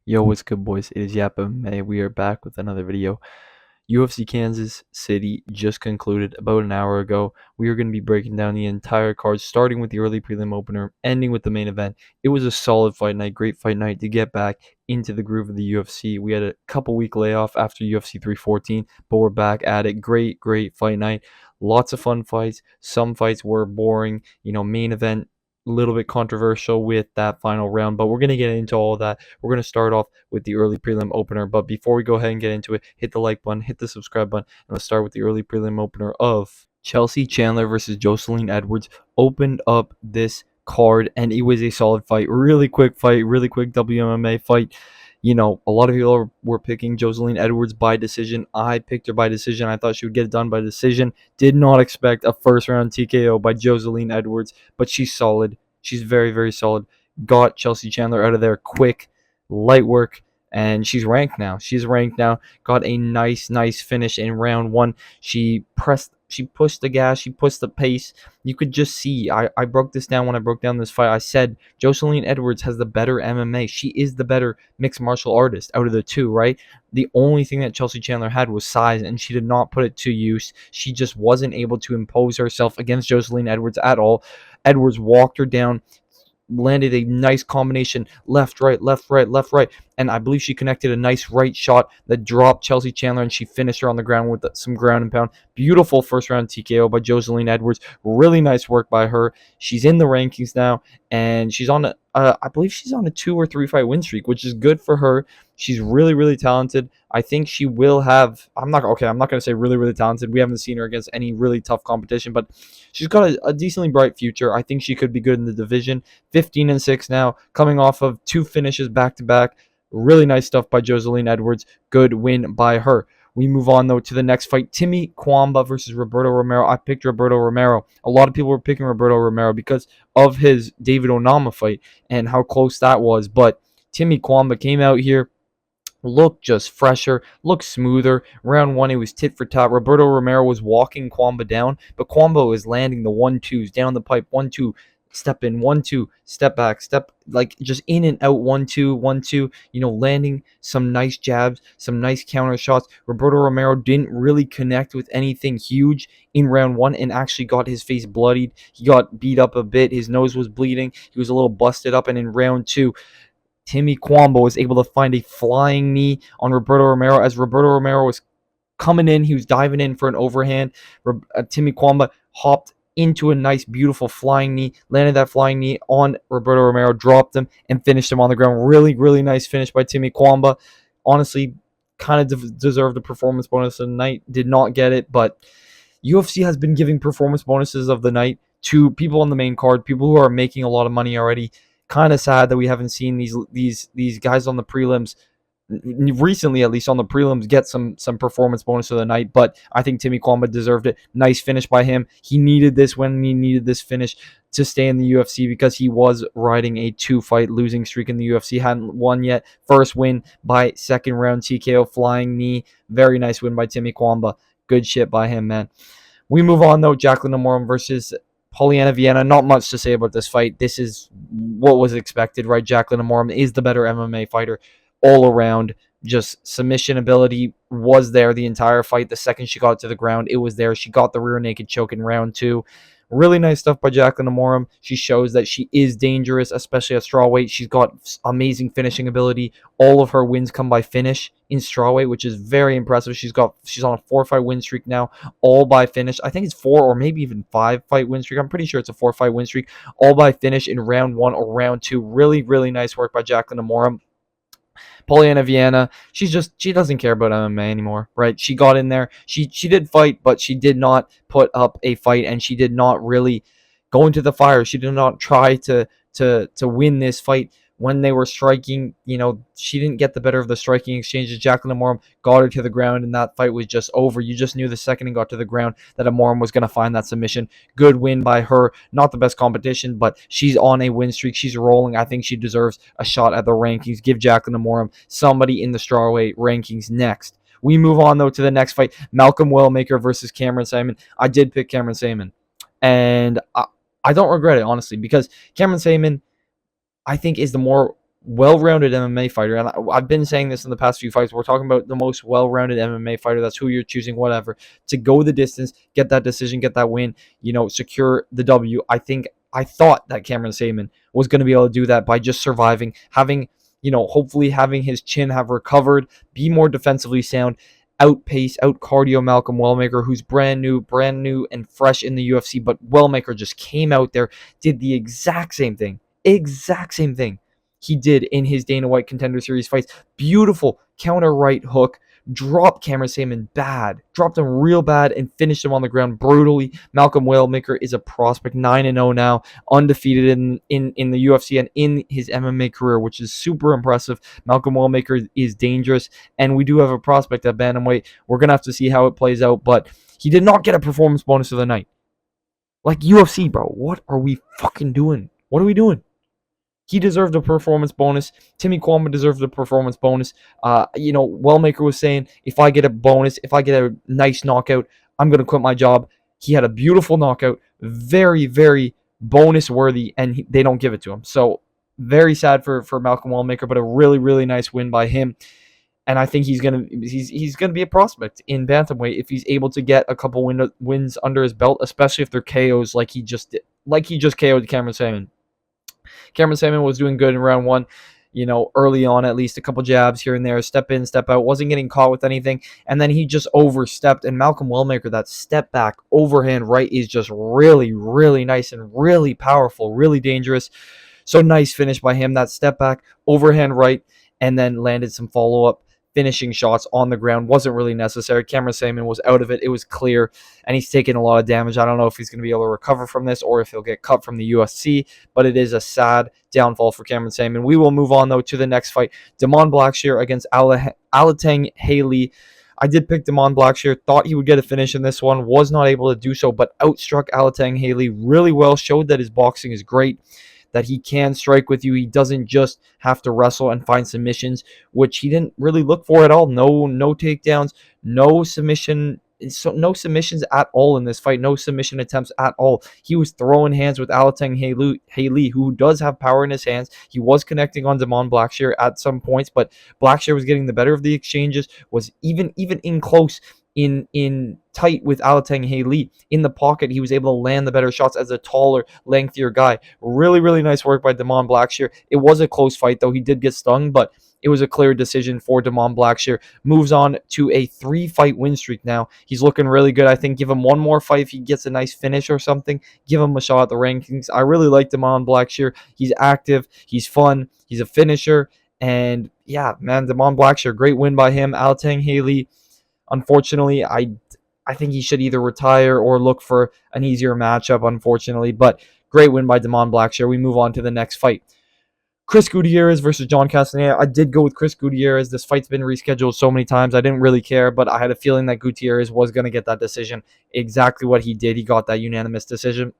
Yo, what's good, boys? It is Yap MMA. We are back with another video. UFC Kansas City just concluded about an hour ago. We are going to be breaking down the entire card, starting with the early prelim opener, ending with the main event. It was a solid fight night, great fight night to get back into the groove of the UFC. We had a couple week layoff after UFC 314, but we're back at it. Great fight night. Lots of fun fights. Some fights were boring. Main event a little bit controversial with that final round, but we're going to get into all of that. We're going to start off with the early prelim opener, but before we go ahead and get into it, hit the like button, hit the subscribe button, and let's start with the early prelim opener of Chelsea Chandler versus Jocelyn Edwards. Opened up this card, and it was a solid fight. Really quick fight, really quick WMMA fight. A lot of people were picking Jocelyn Edwards by decision. I picked her by decision. I thought she would get it done by decision. Did not expect a first round TKO by Jocelyn Edwards, but she's solid. She's very solid. Got Chelsea Chandler out of there quick, light work, and she's ranked now. Got a nice finish in round one. She pushed the gas, she pushed the pace. You could just see, I broke this down when I broke down this fight. I said Jocelyn Edwards has the better MMA. She is the better mixed martial artist out of the two, right? The only thing that Chelsea Chandler had was size, and she did not put it to use. She just wasn't able to impose herself against Jocelyn Edwards at all. Edwards walked her down, landed a nice combination, left, right, and I believe she connected a nice right shot that dropped Chelsea Chandler, and she finished her on the ground with some ground and pound. Beautiful first round TKO by Jocelyn Edwards. Really nice work by her. She's in the rankings now, and she's on I believe she's on a 2 or 3 fight win streak, which is good for her. She's really talented. I think she will have. I'm not going to say really talented. We haven't seen her against any really tough competition, but she's got a decently bright future. I think she could be good in the division. 15-6 now, coming off of 2 finishes back to back. Really nice stuff by Jocelyn Edwards. Good win by her. We move on, though, to the next fight. Timmy Kwamba versus Roberto Romero. I picked Roberto Romero. A lot of people were picking Roberto Romero because of his David Onama fight and how close that was. But Timmy Kwamba came out here, looked just fresher, looked smoother. Round one, it was tit for tat. Roberto Romero was walking Kwamba down, but Kwamba was landing the 1-2s down the pipe. 1-2, step in, 1-2, step back, step, like just in and out. 1-2, 1-2, landing some nice jabs, some nice counter shots. Roberto Romero didn't really connect with anything huge in round one and actually got his face bloodied. He got beat up a bit. His nose was bleeding. He was a little busted up. And in round two, Timmy Kwamba was able to find a flying knee on Roberto Romero. As Roberto Romero was coming in, he was diving in for an overhand. Timmy Kwamba hopped into a nice, beautiful flying knee, landed that flying knee on Roberto Romero, dropped him, and finished him on the ground. Really nice finish by Timmy Kwamba. Honestly, kind of deserved a performance bonus of the night. Did not get it, but UFC has been giving performance bonuses of the night to people on the main card, people who are making a lot of money already. Kind of sad that we haven't seen these guys on the prelims recently, at least on the prelims, get some performance bonus of the night. But I think Timmy Kwamba deserved it. Nice finish by him. He needed this win. He needed this finish to stay in the UFC because he was riding a 2-fight losing streak in the UFC. Hadn't won yet. First win by second round TKO, flying knee. Very nice win by Timmy Kwamba. Good shit by him, man. We move on, though. Jacqueline Amorim versus Polyana Viana. Not much to say about this fight. This is what was expected, right? Jacqueline Amorim is the better MMA fighter all around. Just submission ability was there the entire fight. The second she got to the ground, it was there. She got the rear naked choke in round two. Really nice stuff by Jacqueline Amorim. She shows that she is dangerous, especially at strawweight. She's got amazing finishing ability. All of her wins come by finish in strawweight, which is very impressive. She's on a 4-fight win streak now, all by finish. I think it's 4 or maybe even 5-fight win streak. I'm pretty sure it's a 4-fight win streak, all by finish in round one or round two. Really nice work by Jacqueline Amorim. Polyana Viana, she doesn't care about MMA anymore, right? She got in there. She did fight, but she did not put up a fight, and she did not really go into the fire. She did not try to win this fight. When they were striking, she didn't get the better of the striking exchanges. Jacqueline Amorim got her to the ground, and that fight was just over. You just knew the second he got to the ground that Amorim was going to find that submission. Good win by her. Not the best competition, but she's on a win streak. She's rolling. I think she deserves a shot at the rankings. Give Jacqueline Amorim somebody in the strawweight rankings next. We move on, though, to the next fight. Malcolm Wellmaker versus Cameron Saaiman. I did pick Cameron Saaiman, and I don't regret it, honestly, because Cameron Saaiman, I think, is the more well-rounded MMA fighter. And I've been saying this in the past few fights. We're talking about the most well-rounded MMA fighter. That's who you're choosing, whatever, to go the distance, get that decision, get that win, secure the W. I thought that Cameron Saman was going to be able to do that by just surviving, having, hopefully having his chin have recovered, be more defensively sound, outpace, out cardio Malcolm Wellmaker, who's brand new and fresh in the UFC. But Wellmaker just came out there, did the exact same thing he did in his Dana White Contender Series fights. Beautiful counter right hook, dropped Cameron Saman bad, dropped him real bad, and finished him on the ground brutally. Malcolm Wellmaker is a prospect, 9-0 now, undefeated in the UFC and in his MMA career, which is super impressive. Malcolm Wellmaker is dangerous, and we do have a prospect at bantamweight. We're going to have to see how it plays out, but he did not get a performance bonus of the night. Like, UFC, bro, what are we fucking doing? What are we doing? He deserved a performance bonus. Timmy Kwama deserved a performance bonus. Wellmaker was saying, if I get a bonus, if I get a nice knockout, I'm going to quit my job. He had a beautiful knockout, very, very bonus worthy, and they don't give it to him. So very sad for Malcolm Wellmaker, but a really, really nice win by him. And I think he's gonna be a prospect in bantamweight if he's able to get a couple wins under his belt, especially if they're KOs like he just did, like he just KO'd Cameron Saman. Cameron Saman was doing good in round one, early on, at least a couple jabs here and there, step in, step out, wasn't getting caught with anything, and then he just overstepped. And Malcolm Wellmaker, that step back overhand right is just really, really nice and really powerful, really dangerous. So nice finish by him, that step back overhand right, and then landed some follow-up finishing shots on the ground. Wasn't really necessary. Cameron Saman was out of it. It was clear, and he's taken a lot of damage. I don't know if he's going to be able to recover from this or if he'll get cut from the UFC, but it is a sad downfall for Cameron Saman. We will move on, though, to the next fight. Damon Blackshear against Alateng Haley. I did pick Damon Blackshear. Thought he would get a finish in this one. Was not able to do so, but outstruck Alateng Haley really well. Showed that his boxing is great, that he can strike with you. He doesn't just have to wrestle and find submissions, which he didn't really look for at all. No takedowns, no submissions at all in this fight. No submission attempts at all. He was throwing hands with Alateng Haley, who does have power in his hands. He was connecting on Damon Blackshear at some points, but Blackshear was getting the better of the exchanges, was even in close, in tight with Alateng Haley in the pocket. He was able to land the better shots as a taller, lengthier guy. Really, really nice work by Damon Blackshear. It was a close fight, though. He did get stung, but it was a clear decision for Damon Blackshear. Moves on to a 3-fight win streak now. He's looking really good. I think give him one more fight if he gets a nice finish or something. Give him a shot at the rankings. I really like Damon Blackshear. He's active. He's fun. He's a finisher. And yeah, man, Damon Blackshear, great win by him. Alateng Haley, unfortunately, I think he should either retire or look for an easier matchup, unfortunately. But great win by Damon Blackshear. We move on to the next fight. Chris Gutierrez versus John Castaneda. I did go with Chris Gutierrez. This fight's been rescheduled so many times. I didn't really care, but I had a feeling that Gutierrez was going to get that decision. Exactly what he did. He got that unanimous decision.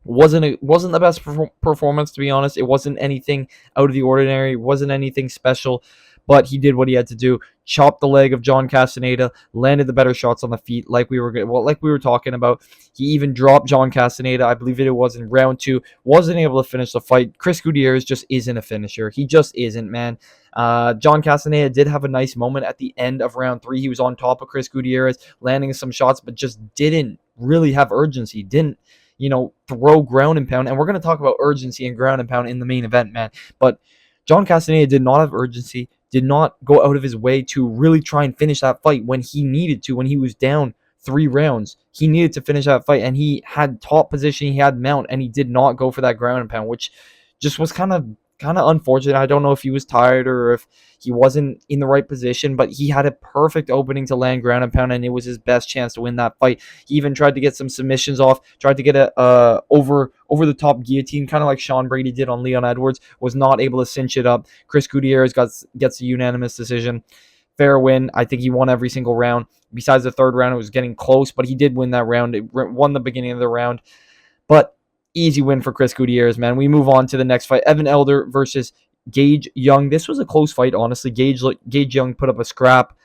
Wasn't the best performance, to be honest. It wasn't anything out of the ordinary. It wasn't anything special, but he did what he had to do. Chopped the leg of John Castaneda, landed the better shots on the feet, like we were talking about. He even dropped John Castaneda, I believe it was in round 2. Wasn't able to finish the fight. Chris Gutierrez just isn't a finisher. He just isn't, man. John Castaneda did have a nice moment at the end of round 3. He was on top of Chris Gutierrez, landing some shots, but just didn't really have urgency. Didn't throw ground and pound. And we're going to talk about urgency and ground and pound in the main event, man. But John Castaneda did not have urgency, did not go out of his way to really try and finish that fight when he needed to, when he was down 3 rounds. He needed to finish that fight, and he had top position, he had mount, and he did not go for that ground and pound, which just was kind of unfortunate. I don't know if he was tired or if he wasn't in the right position, but he had a perfect opening to land ground and pound, and it was his best chance to win that fight. He even tried to get some submissions off, tried to get a over the top guillotine, kind of like Sean Brady did on Leon Edwards. Was not able to cinch it up. Chris Gutierrez gets a unanimous decision. Fair win. I think he won every single round. Besides the third round, it was getting close, but he did win that round. It won the beginning of the round, but easy win for Chris Gutierrez, man. We move on to the next fight. Evan Elder versus Gage Young. This was a close fight, honestly. Gage Young put up a scrap,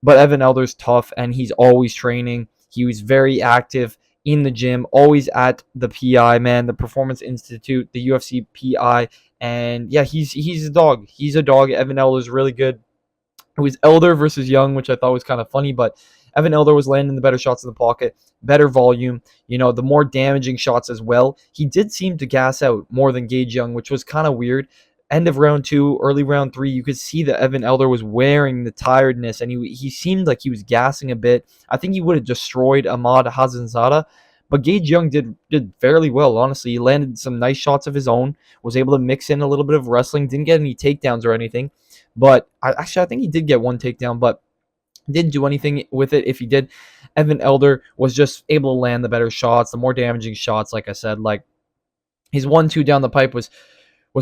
but Evan Elder's tough, and he's always training. He was very active in the gym, always at the PI, man, the Performance Institute, the UFC PI And yeah, he's a dog. He's a dog. Evan Elder's really good. It was Elder versus Young, which I thought was kind of funny, but Evan Elder was landing the better shots in the pocket, better volume, the more damaging shots as well. He did seem to gas out more than Gage Young, which was kind of weird. End of round 2, early round 3, you could see that Evan Elder was wearing the tiredness, and he seemed like he was gassing a bit. I think he would have destroyed Ahmad Hazanzada, but Gage Young did fairly well, honestly. He landed some nice shots of his own, was able to mix in a little bit of wrestling, didn't get any takedowns or anything. But I think he did get one takedown, but didn't do anything with it. If he did, Evan Elder was just able to land the better shots, the more damaging shots. Like I said, like his 1-2 down the pipe was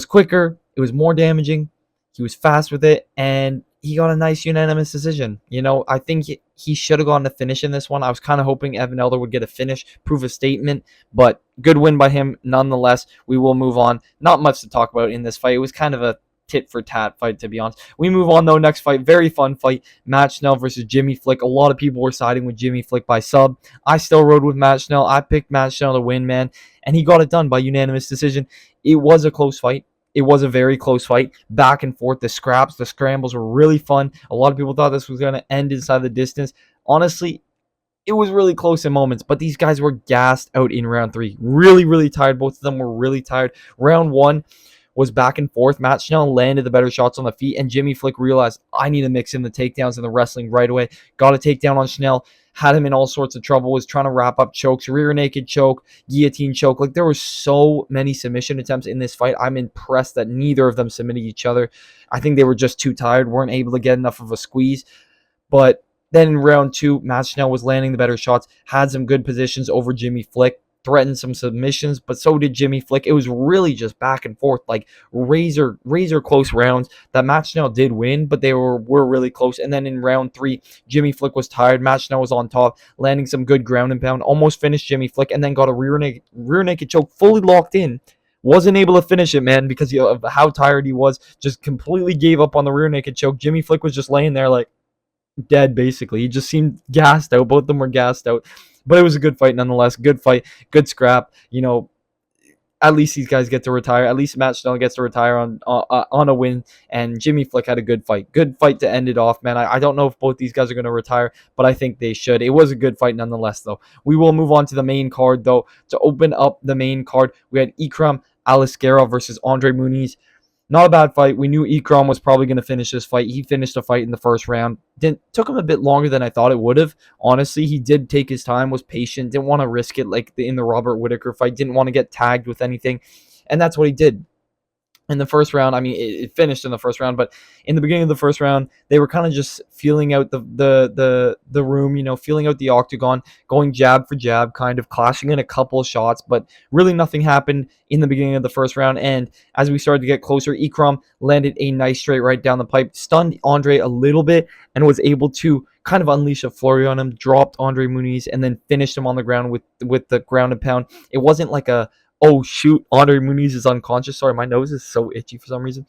quicker. It was more damaging. He was fast with it, and he got a nice unanimous decision. I think he should have gone to finish in this one. I was kind of hoping Evan Elder would get a finish, prove a statement, but good win by him nonetheless. We will move on. Not much to talk about in this fight. It was kind of a tit for tat fight, to be honest. We move on though. Next fight, very fun fight. Matt Schnell versus Jimmy Flick. A lot of people were siding with Jimmy Flick by sub. I still rode with Matt Schnell. I picked Matt Schnell to win, man, and he got it done by unanimous decision. It was a close fight. It was a very close fight. Back and forth, the scraps, the scrambles were really fun. A lot of people thought this was going to end inside the distance. Honestly, it was really close in moments, but these guys were gassed out in round 3. Really, really tired. Both of them were really tired. Round 1 was back and forth. Matt Schnell landed the better shots on the feet, and Jimmy Flick realized, I need to mix in the takedowns and the wrestling right away. Got a takedown on Schnell, had him in all sorts of trouble, was trying to wrap up chokes, rear naked choke, guillotine choke. Like, there were so many submission attempts in this fight. I'm impressed that neither of them submitted each other. I think they were just too tired, weren't able to get enough of a squeeze. But then in round 2, Matt Schnell was landing the better shots, had some good positions over Jimmy Flick, threatened some submissions, but so did Jimmy Flick. It was really just back and forth, like razor close rounds that Matt Schnell did win, but they were really close. And then in round 3, Jimmy Flick was tired. Matt Schnell was on top, landing some good ground and pound, almost finished Jimmy Flick, and then got a rear naked choke, fully locked in. Wasn't able to finish it, man, because of how tired he was. Just completely gave up on the rear naked choke. Jimmy Flick was just laying there like dead, basically. He just seemed gassed out. Both of them were gassed out. But it was a good fight nonetheless. Good fight. Good scrap. At least these guys get to retire. At least Matt Schnell gets to retire on a win. And Jimmy Flick had a good fight. Good fight to end it off, man. I don't know if both these guys are going to retire, but I think they should. It was a good fight nonetheless, though. We will move on to the main card, though. To open up the main card, we had Ikram Aliskerov versus Andre Muniz. Not a bad fight. We knew Ikram was probably going to finish this fight. He finished the fight in the first round. Took him a bit longer than I thought it would have. Honestly, he did take his time, was patient, didn't want to risk it like in the Robert Whittaker fight, didn't want to get tagged with anything, and that's what he did. In the first round, I mean, it finished in the first round, but in the beginning of the first round, they were kind of just feeling out the room, feeling out the octagon, going jab for jab, kind of clashing in a couple of shots, but really nothing happened in the beginning of the first round. And as we started to get closer, Ikram landed a nice straight right down the pipe, stunned Andre a little bit, and was able to kind of unleash a flurry on him, dropped Andre Muniz, and then finished him on the ground with the ground and pound. It wasn't like oh shoot, Andre Muniz is unconscious. Sorry, my nose is so itchy for some reason.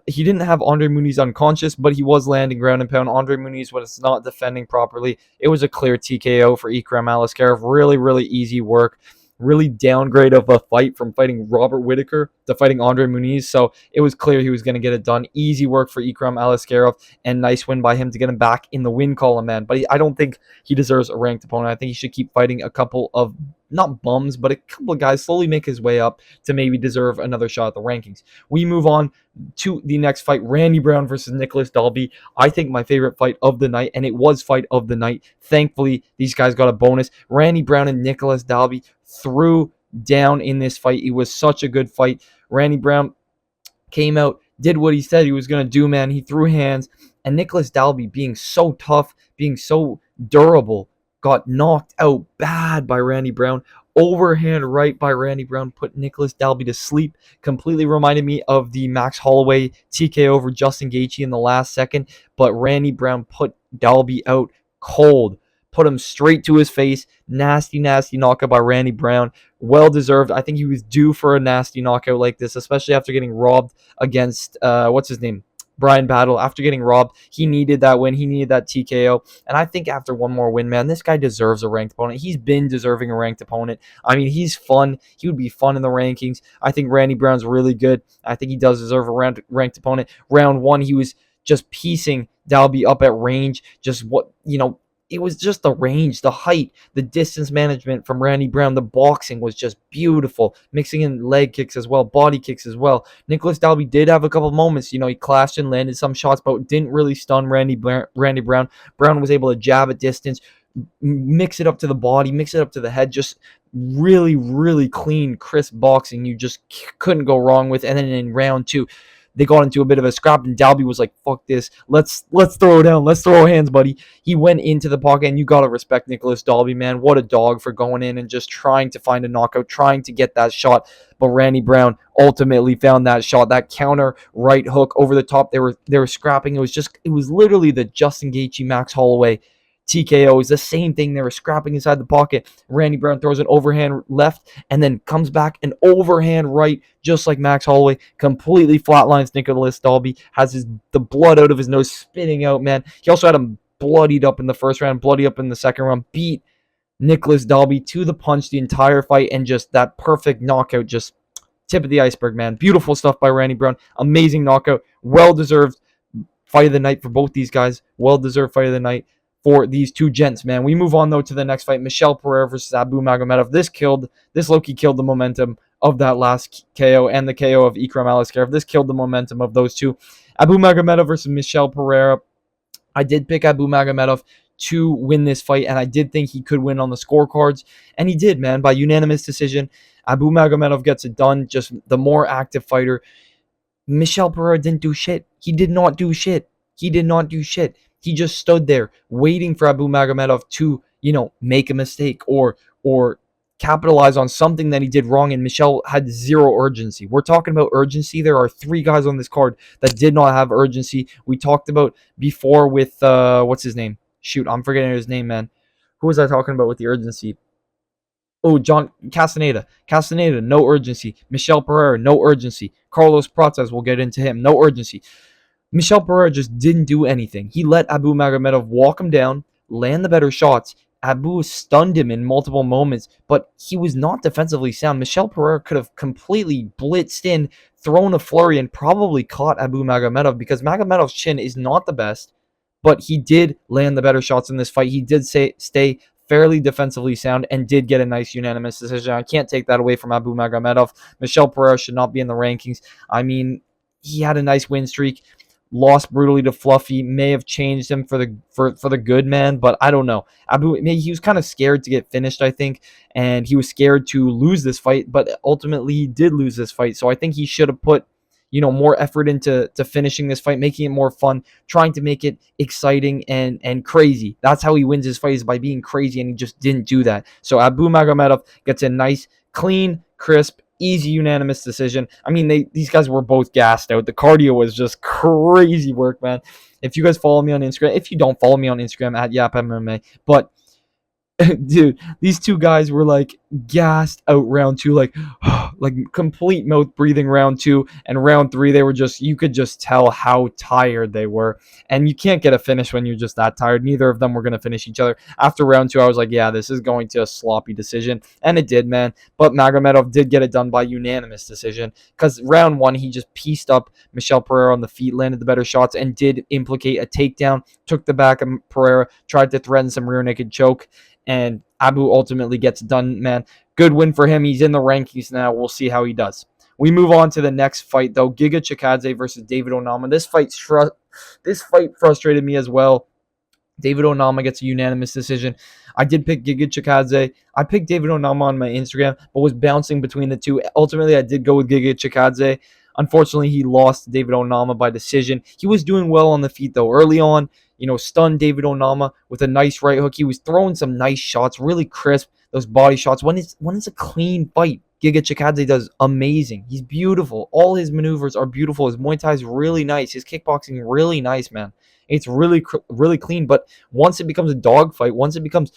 He didn't have Andre Muniz unconscious, but he was landing ground and pound. Andre Muniz was not defending properly. It was a clear TKO for Ikram Aliskerov. Really, really easy work. Really downgrade of a fight from fighting Robert Whittaker to fighting Andre Muniz. So it was clear he was going to get it done. Easy work for Ikram Aliskerov, and nice win by him to get him back in the win column, man. But I don't think he deserves a ranked opponent. I think he should keep fighting a couple of, not bums, but a couple of guys, slowly make his way up to maybe deserve another shot at the rankings. We move on to the next fight, Randy Brown versus Nicholas Dalby. I think my favorite fight of the night, and it was fight of the night. Thankfully, these guys got a bonus. Randy Brown and Nicholas Dalby threw down in this fight. It was such a good fight. Randy Brown came out, did what he said he was going to do, man. He threw hands, and Nicholas Dalby, being so tough, being so durable, got knocked out bad by Randy Brown. Overhand right by Randy Brown put Nicholas Dalby to sleep. Completely reminded me of the Max Holloway TKO over Justin Gaethje in the last second, but Randy Brown put Dalby out cold. Put him straight to his face. Nasty, nasty knockout by Randy Brown. Well deserved. I think he was due for a nasty knockout like this, especially after getting robbed against, what's his name? Brian Battle, after getting robbed, he needed that win. He needed that TKO. And I think after one more win, man, this guy deserves a ranked opponent. He's been deserving a ranked opponent. I mean, he's fun. He would be fun in the rankings. I think Randy Brown's really good. I think he does deserve a ranked opponent. Round one, he was just piecing Dalby up at range. Just it was just the range, the height, the distance management from Randy Brown. The boxing was just beautiful, mixing in leg kicks as well, body kicks as well. Nicholas Dalby did have a couple moments. He clashed and landed some shots, but didn't really stun Randy Brown. Brown was able to jab at distance, mix it up to the body, mix it up to the head. Just really, really clean, crisp boxing. You just couldn't go wrong with. And then in round two, they got into a bit of a scrap, and Dalby was like, fuck this. Let's throw it down. Let's throw hands, buddy. He went into the pocket, and you got to respect Nicholas Dalby, man. What a dog for going in and just trying to find a knockout, trying to get that shot. But Randy Brown ultimately found that shot, that counter right hook over the top. They were scrapping. It was literally the Justin Gaethje, Max Holloway TKO. Is the same thing. They were scrapping inside the pocket. Randy Brown throws an overhand left and then comes back an overhand right, just like Max Holloway. Completely flatlines Nicholas Dalby. Has the blood out of his nose spitting out, man. He also had him bloodied up in the first round, bloody up in the second round. Beat Nicholas Dalby to the punch the entire fight, and just that perfect knockout, just tip of the iceberg, man. Beautiful stuff by Randy Brown. Amazing knockout. Well-deserved fight of the night for both these guys. Well-deserved fight of the night for these two gents, man. We move on, though, to the next fight. Michel Pereira versus Abu Magomedov. This low-key killed the momentum of that last KO and the KO of Ikram Aliskerov. This killed the momentum of those two. Abu Magomedov versus Michel Pereira. I did pick Abu Magomedov to win this fight, and I did think he could win on the scorecards, and he did, man, by unanimous decision. Abu Magomedov gets it done, just the more active fighter. Michel Pereira didn't do shit. He did not do shit. He did not do shit. He just stood there waiting for Abu Magomedov to, make a mistake or capitalize on something that he did wrong, and Michel had zero urgency. We're talking about urgency. There are 3 guys on this card that did not have urgency. We talked about before with, what's his name? Shoot, I'm forgetting his name, man. Who was I talking about with the urgency? Oh, John Castaneda. Castaneda, no urgency. Michel Pereira, no urgency. Carlos Prates, we'll get into him, no urgency. Michel Pereira just didn't do anything. He let Abu Magomedov walk him down, land the better shots. Abu stunned him in multiple moments, but he was not defensively sound. Michel Pereira could have completely blitzed in, thrown a flurry, and probably caught Abu Magomedov, because Magomedov's chin is not the best, but he did land the better shots in this fight. He did stay fairly defensively sound and did get a nice unanimous decision. I can't take that away from Abu Magomedov. Michel Pereira should not be in the rankings. I mean, he had a nice win streak. Lost brutally to Fluffy, may have changed him for the good, man, but I don't know. Maybe he was kind of scared to get finished, I think, and he was scared to lose this fight, but ultimately he did lose this fight. So I think he should have put more effort into finishing this fight, making it more fun, trying to make it exciting and crazy. That's how he wins his fight, is by being crazy, and he just didn't do that. So Abu Magomedov gets a nice, clean, crisp, easy unanimous decision. I mean, these guys were both gassed out. The cardio was just crazy work, man. If you guys follow me on Instagram, if you don't follow me on Instagram at YapMMA, but dude, these two guys were like gassed out round 2, like complete mouth breathing round 2, and round 3 they were just, you could just tell how tired they were, and you can't get a finish when you're just that tired. Neither of them were going to finish each other. After round 2, I was like, yeah, this is going to a sloppy decision, and it did, man. But Magomedov did get it done by unanimous decision, because round 1 he just pieced up Michel Pereira on the feet, landed the better shots, and did implicate a takedown, took the back of Pereira, tried to threaten some rear naked choke, and Abu ultimately gets done, man. Good win for him. He's in the rankings now. We'll see how he does. We move on to the next fight, though. Giga Chikadze versus David Onama. This fight frustrated me as well. David Onama gets a unanimous decision. I did pick Giga Chikadze. I picked David Onama on my Instagram, but was bouncing between the two. Ultimately, I did go with Giga Chikadze. Unfortunately, he lost to David Onama by decision. He was doing well on the feet, though. Early on, stunned David Onama with a nice right hook. He was throwing some nice shots, really crisp, those body shots. When it's a clean fight, Giga Chikadze does amazing. He's beautiful. All his maneuvers are beautiful. His Muay Thai is really nice. His kickboxing really nice, man. It's really, really clean. But once it becomes a dogfight, once it becomes,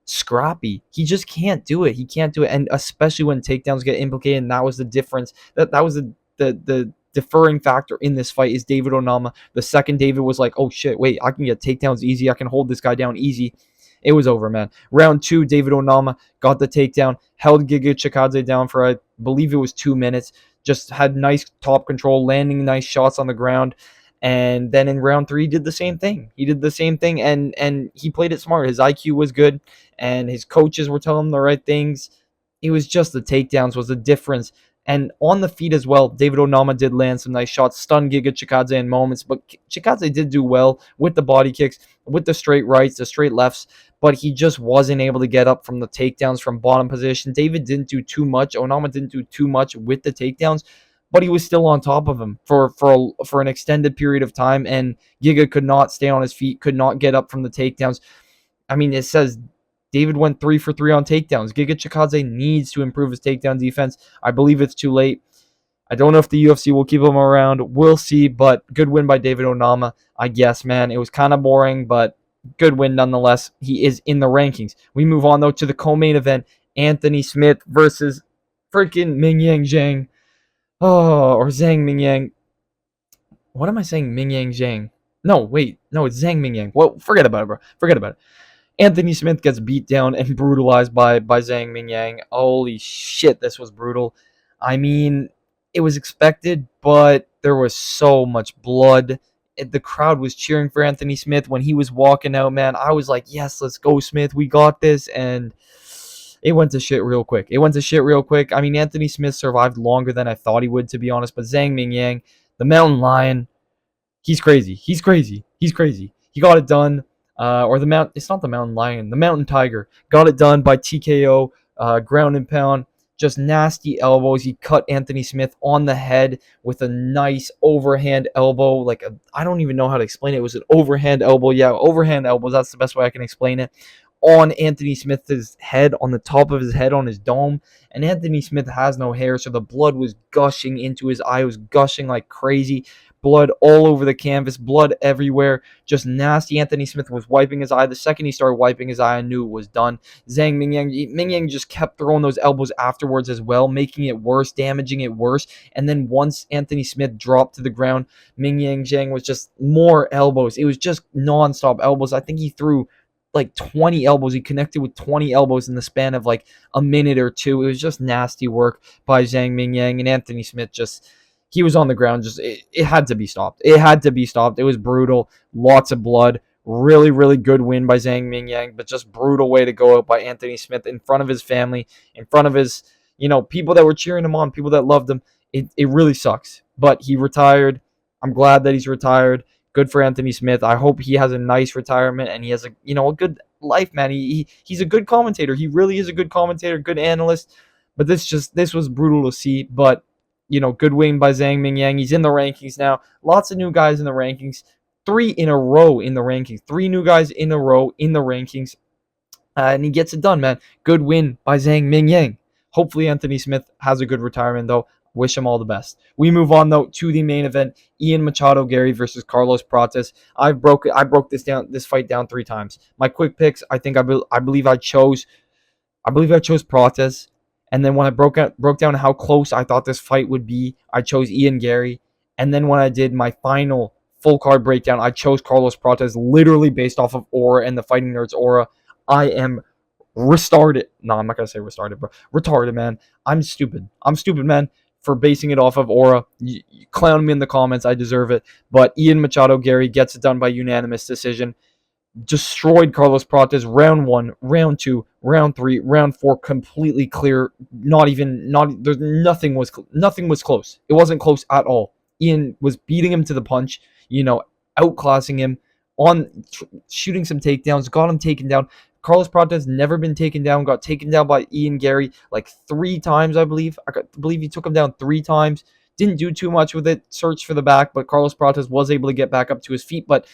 scrappy, he just can't do it. He can't do it. And especially when takedowns get implicated, and that was the difference. That was the deferring factor in this fight is David Onama. The second David was like, oh shit, wait, I can get takedowns easy. I can hold this guy down easy. It was over, man. Round 2, David Onama got the takedown, held Giga Chikadze down for, I believe it was 2 minutes. Just had nice top control, landing nice shots on the ground. And then in round 3, he did the same thing. He did the same thing, and he played it smart. His IQ was good, and his coaches were telling him the right things. It was just the takedowns was the difference. And on the feet as well, David Onama did land some nice shots, stunned Giga Chikadze in moments, but Chikadze did do well with the body kicks, with the straight rights, the straight lefts, but he just wasn't able to get up from the takedowns from bottom position. David didn't do too much. Onama didn't do too much with the takedowns, but he was still on top of him for an extended period of time, and Giga could not stay on his feet, could not get up from the takedowns. I mean, it says David went 3 for 3 on takedowns. Giga Chikadze needs to improve his takedown defense. I believe it's too late. I don't know if the UFC will keep him around. We'll see, but good win by David Onama, I guess, man. It was kind of boring, but good win nonetheless. He is in the rankings. We move on, though, to the co-main event. Anthony Smith versus freaking Mingyang Zhang. Oh, or Zhang Mingyang. What am I saying? Mingyang Zhang. No, wait. No, it's Zhang Mingyang. Well, forget about it, bro. Forget about it. Anthony Smith gets beat down and brutalized by Zhang Mingyang. Holy shit, this was brutal. I mean, it was expected, but there was so much blood. The crowd was cheering for Anthony Smith when he was walking out, man. I was like, yes, let's go, Smith. We got this. And it went to shit real quick. I mean, Anthony Smith survived longer than I thought he would, to be honest. But Zhang Mingyang, the mountain lion, he's crazy. He got it done. It's not the mountain lion, the mountain tiger. Got it done by TKO, ground and pound. Just nasty elbows. He cut Anthony Smith on the head with a nice overhand elbow. I don't even know how to explain it. It was an overhand elbow. Yeah, overhand elbows. That's the best way I can explain it. On Anthony Smith's head, on the top of his head, on his dome. And Anthony Smith has no hair, so the blood was gushing into his eye. It was gushing like crazy. Blood all over the canvas, blood everywhere, just nasty. Anthony Smith was wiping his eye. The second he started wiping his eye, I knew it was done. Zhang Mingyang just kept throwing those elbows afterwards as well, making it worse, damaging it worse. And then once Anthony Smith dropped to the ground, Mingyang Zhang was just more elbows. It was just nonstop elbows. I think he threw like 20 elbows. He connected with 20 elbows in the span of like a minute or two. It was just nasty work by Zhang Mingyang, and Anthony Smith he was on the ground. It had to be stopped. It was brutal. Lots of blood. Really, really good win by Zhang Mingyang, but just brutal way to go out by Anthony Smith in front of his family, in front of his, people that were cheering him on, people that loved him. It really sucks. But he retired. I'm glad that he's retired. Good for Anthony Smith. I hope he has a nice retirement and he has a good life, man. He's a good commentator. He really is a good commentator, good analyst. But this was brutal to see. But good win by Zhang Mingyang. He's in the rankings now. Lots of new guys in the rankings. 3 in a row in the rankings. 3 new guys in a row in the rankings. And he gets it done, man. Good win by Zhang Mingyang. Hopefully Anthony Smith has a good retirement, though. Wish him all the best. We move on, though, to the main event. Ian Machado Gary versus Carlos Prates. I broke this fight down 3 times. My quick picks, I believe I chose Prates. And then when I broke down how close I thought this fight would be, I chose Ian Gary. And then when I did my final full card breakdown, I chose Carlos Prates, literally based off of Aura and the Fighting Nerds Aura. I am restarted. No, I'm not going to say restarted, bro. Retarded, man. I'm stupid, man, for basing it off of Aura. You clown me in the comments. I deserve it. But Ian Machado Gary gets it done by unanimous decision. Destroyed Carlos Prates round 1, round 2, round 3, round 4, completely clear. Nothing was close. It wasn't close at all. Ian was beating him to the punch, outclassing him shooting some takedowns, got him taken down. Carlos Prates never been taken down, got taken down by Ian Gary like 3 times, I believe. I believe he took him down 3 times. Didn't do too much with it, searched for the back, but Carlos Prates was able to get back up to his feet. But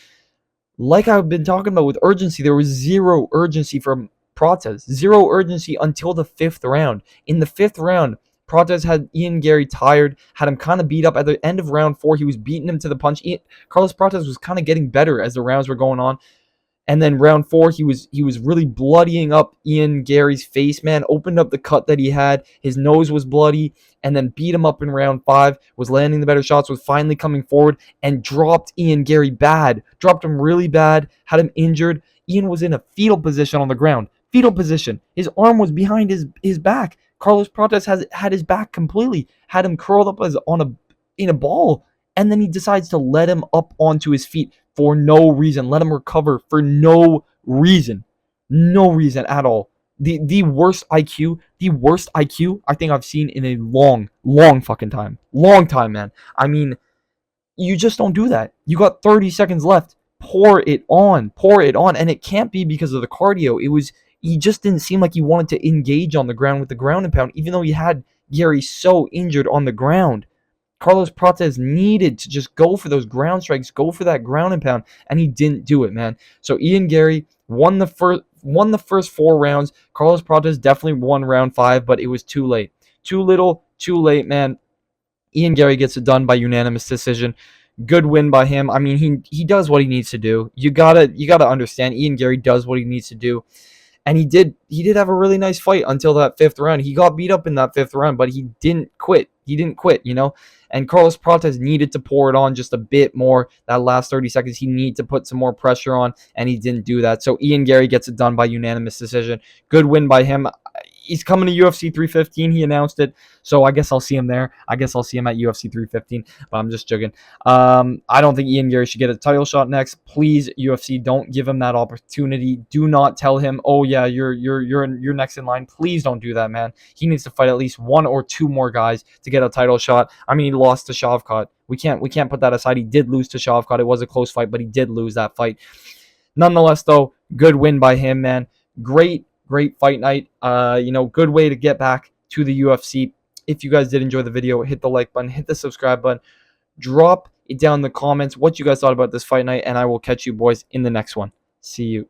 like I've been talking about with urgency, there was zero urgency from Prates. Zero urgency until the 5th round. In the 5th round, Prates had Ian Gary tired, had him kind of beat up. At the end of round 4, he was beating him to the punch. Carlos Prates was kind of getting better as the rounds were going on. And then round 4, he was really bloodying up Ian Gary's face, man. Opened up the cut that he had. His nose was bloody, and then beat him up in round 5. Was landing the better shots. Was finally coming forward and dropped Ian Gary bad. Dropped him really bad. Had him injured. Ian was in a fetal position on the ground. Fetal position. His arm was behind his back. Carlos Prates had his back completely. Had him curled up in a ball, and then he decides to let him up onto his feet for no reason. Let him recover for no reason. No reason at all. The worst IQ, I think I've seen in a long fucking time. Long time, man. I mean, you just don't do that. You got 30 seconds left. Pour it on. Pour it on. And it can't be because of the cardio. He just didn't seem like he wanted to engage on the ground with the ground and pound, even though he had Gary so injured on the ground. Carlos Prates needed to just go for those ground strikes, go for that ground and pound, and he didn't do it, man. So Ian Gary won the first 4 rounds. Carlos Prates definitely won round 5, but it was too late. Too little, too late, man. Ian Gary gets it done by unanimous decision. Good win by him. I mean, he does what he needs to do. You gotta understand, Ian Gary does what he needs to do. And he did have a really nice fight until that 5th round. He got beat up in that 5th round, but he didn't quit. And Carlos Prates needed to pour it on just a bit more. That last 30 seconds, he needed to put some more pressure on, and he didn't do that. So Ian Gary gets it done by unanimous decision. Good win by him. He's coming to UFC 315. He announced it, so I guess I'll see him there. I guess I'll see him at UFC 315, but I'm just joking. I don't think Ian Gary should get a title shot next. Please, UFC, don't give him that opportunity. Do not tell him, oh yeah, you're next in line. Please don't do that, man. He needs to fight at least 1 or 2 more guys to get a title shot. I mean, he lost to Shavkat. We can't put that aside. He did lose to Shavkat. It was a close fight, but he did lose that fight. Nonetheless, though, good win by him, man. Great fight night. Good way to get back to the UFC. If you guys did enjoy the video, hit the like button, hit the subscribe button, drop it down in the comments what you guys thought about this fight night, and I will catch you boys in the next one. See you.